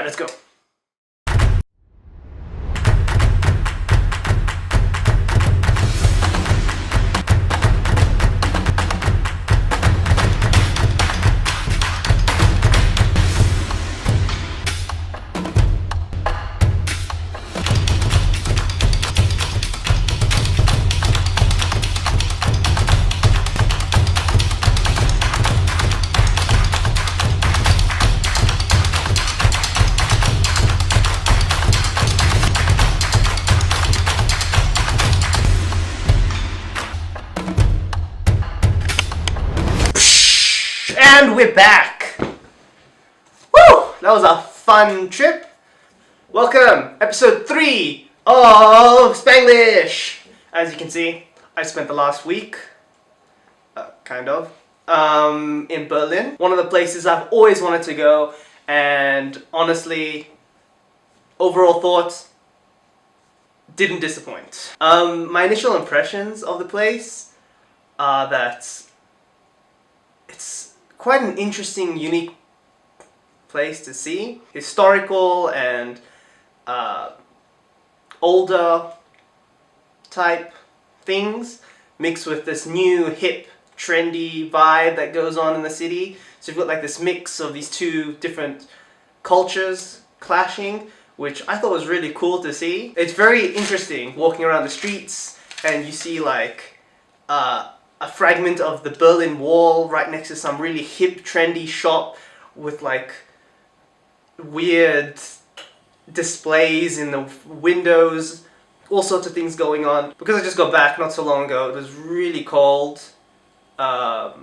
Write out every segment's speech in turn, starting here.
let's go. And we're back! Woo! That was a fun trip. Welcome! Episode 3 of Spanglish! As you can see, I spent the last week, in Berlin. One of the places I've always wanted to go, and honestly, overall thoughts, didn't disappoint. My initial impressions of the place are that it's quite an interesting, unique place to see. Historical and older type things mixed with this new, hip, trendy vibe that goes on in the city. So you've got like this mix of these two different cultures clashing, which I thought was really cool to see. It's very interesting walking around the streets and you see like a fragment of the Berlin Wall right next to some really hip, trendy shop with like weird displays in the windows, all sorts of things going on. Because I just got back not so long ago, it was really cold. On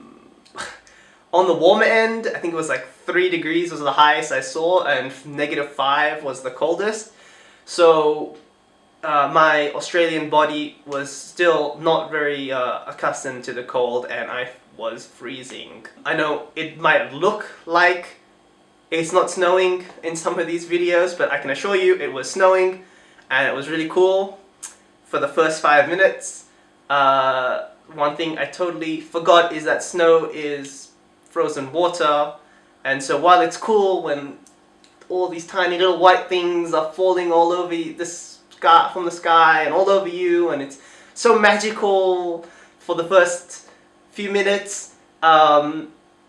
the warmer end, I think it was like 3 degrees was the highest I saw, and -5 was the coldest. So my Australian body was still not very accustomed to the cold, and I was freezing. I know it might look like it's not snowing in some of these videos, but I can assure you it was snowing, and it was really cool for the first 5 minutes. One thing I totally forgot is that snow is frozen water, and so while it's cool when all these tiny little white things are falling all over this from the sky and all over you, and it's so magical for the first few minutes.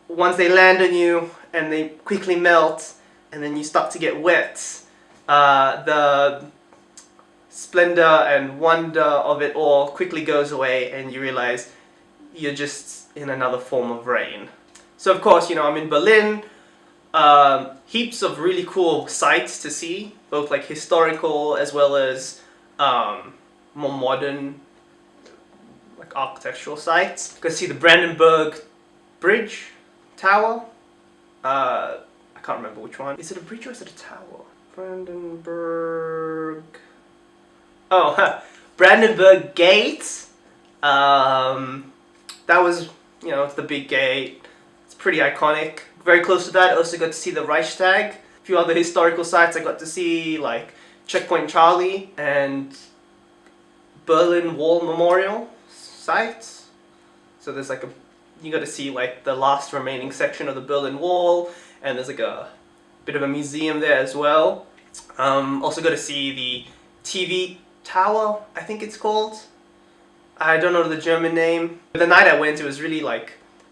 Once they land on you and they quickly melt and then you start to get wet, the splendor and wonder of it all quickly goes away and you realize you're just in another form of rain. So of course, you know, I'm in Berlin. Heaps of really cool sights to see, both like historical as well as more modern, like architectural sites. You can see the Brandenburg Bridge Tower. I can't remember which one. Is it a bridge or is it a tower? Brandenburg. Oh, Brandenburg Gate. That was, you know, it's the big gate. It's pretty iconic. Very close to that, I also got to see the Reichstag. A few other historical sites I got to see, like Checkpoint Charlie and Berlin Wall Memorial sites. So there's like you got to see like the last remaining section of the Berlin Wall, and there's like a bit of a museum there as well. Also got to see the TV Tower, I think it's called. I don't know the German name. The night I went, it was really like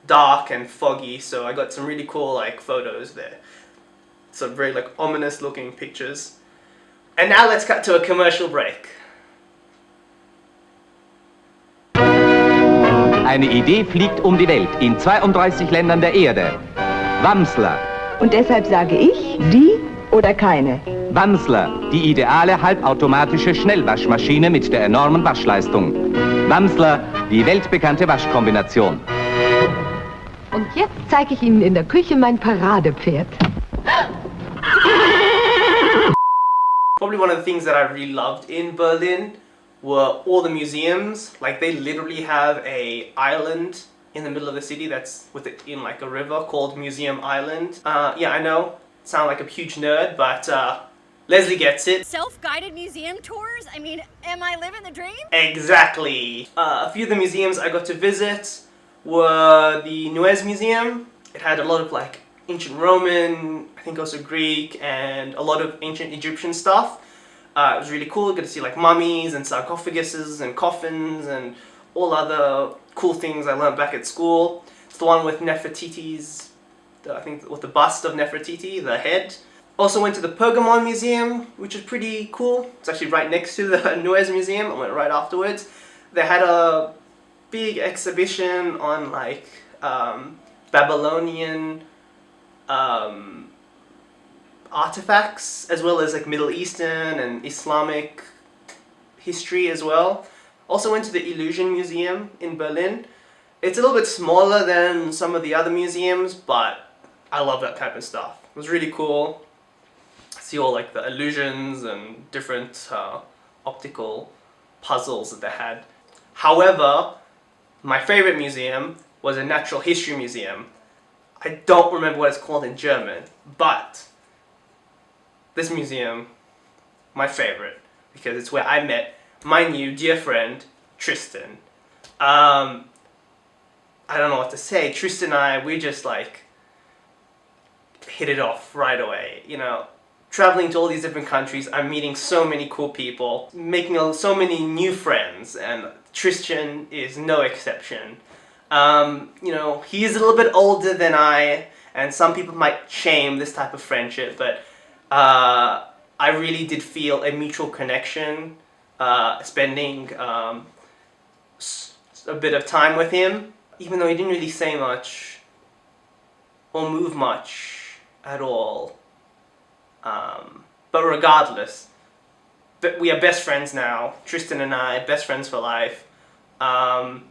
dark and foggy, so I got some really cool like photos there. Some very like ominous looking pictures. And now let's cut to a commercial break. Eine Idee fliegt um die Welt in 32 Ländern der Erde. Wamsler. Und deshalb sage ich, die oder keine. Wamsler, die ideale halbautomatische Schnellwaschmaschine mit der enormen Waschleistung. Wamsler, die weltbekannte Waschkombination. Und jetzt zeige ich Ihnen in der Küche mein Paradepferd. Probably one of the things that I really loved in Berlin were all the museums. Like they literally have a island in the middle of the city that's in like a river called Museum Island. Yeah, I know, sound like a huge nerd, but Leslie gets it. Self-guided museum tours? I mean, am I living the dream? Exactly. A few of the museums I got to visit were the Neues Museum. It had a lot of like ancient Roman, I think also Greek, and a lot of ancient Egyptian stuff. It was really cool. You get to see like mummies and sarcophaguses and coffins and all other cool things I learned back at school. It's the one with Nefertiti's, I think with the bust of Nefertiti, the head. Also went to the Pergamon Museum, which is pretty cool. It's actually right next to the Nuez Museum. I went right afterwards. They had a big exhibition on like Babylonian artifacts, as well as like Middle Eastern and Islamic history as well. Also went to the Illusion Museum in Berlin. It's a little bit smaller than some of the other museums, but I love that type of stuff. It was really cool. See all like the illusions and different optical puzzles that they had. However, my favorite museum was a natural history museum. I don't remember what it's called in German, but this museum, my favorite, because it's where I met my new dear friend, Tristan. I don't know what to say. Tristan and I, we just like hit it off right away. You know, traveling to all these different countries, I'm meeting so many cool people, making so many new friends, and Tristan is no exception. You know, he is a little bit older than I, and some people might shame this type of friendship, but I really did feel a mutual connection spending a bit of time with him, even though he didn't really say much or move much at all. But regardless, we are best friends now. Tristan and I, best friends for life. Can't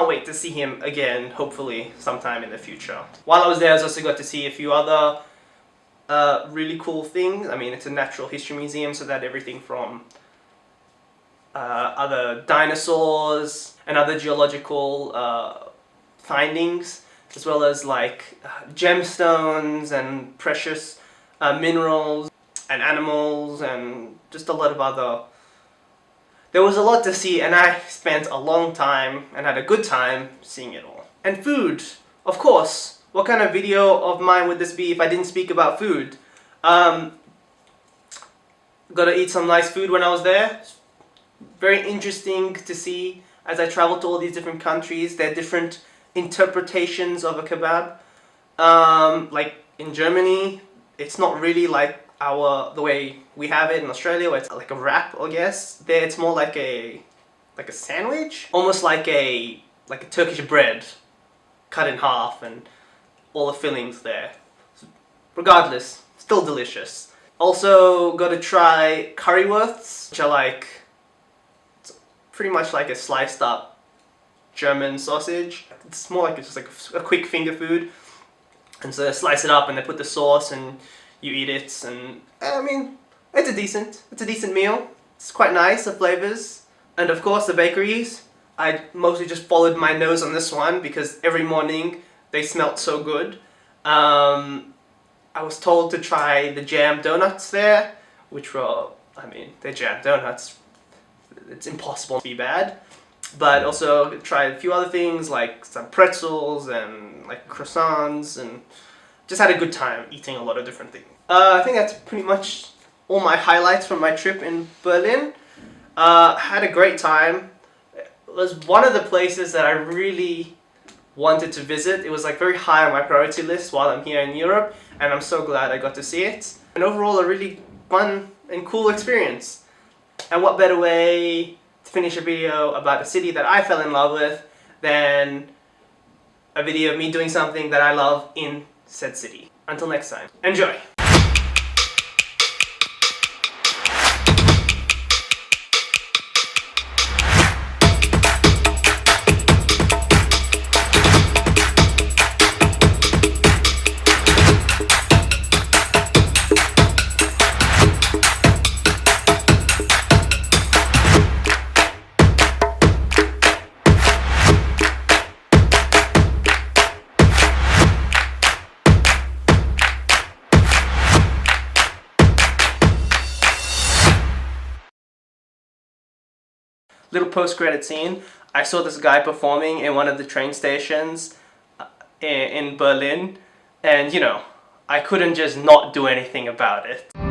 wait to see him again, hopefully sometime in the future. While I was there, I also got to see a few other really cool things. I mean, it's a natural history museum, so that everything from other dinosaurs and other geological findings, as well as like gemstones and precious minerals and animals and just a lot of other. There was a lot to see, and I spent a long time and had a good time seeing it all. And food, of course. What kind of video of mine would this be if I didn't speak about food? Got to eat some nice food when I was there. Very interesting to see as I traveled to all these different countries, their different interpretations of a kebab. Like in Germany, it's not really like the way we have it in Australia, where it's like a wrap, I guess. There it's more like a sandwich, almost like a Turkish bread cut in half and all the fillings there. Regardless, still delicious. Also got to try currywursts, which are like pretty much like a sliced up German sausage. It's more like it's just like a quick finger food, and so they slice it up and they put the sauce and you eat it, and I mean, it's a decent meal. It's quite nice, the flavors. And of course the bakeries. I mostly just followed my nose on this one because every morning they smelt so good. I was told to try the jam donuts there, which were, I mean, they're jam donuts. It's impossible to be bad. But also tried a few other things like some pretzels and like croissants, and just had a good time eating a lot of different things. I think that's pretty much all my highlights from my trip in Berlin. Had a great time. It was one of the places that I really wanted to visit. It was like very high on my priority list while I'm here in Europe, and I'm so glad I got to see it. And overall a really fun and cool experience. And what better way to finish a video about a city that I fell in love with than a video of me doing something that I love in said city. Until next time, enjoy! Little post-credit scene. I saw this guy performing in one of the train stations. in Berlin, and you know, I couldn't just not do anything about it.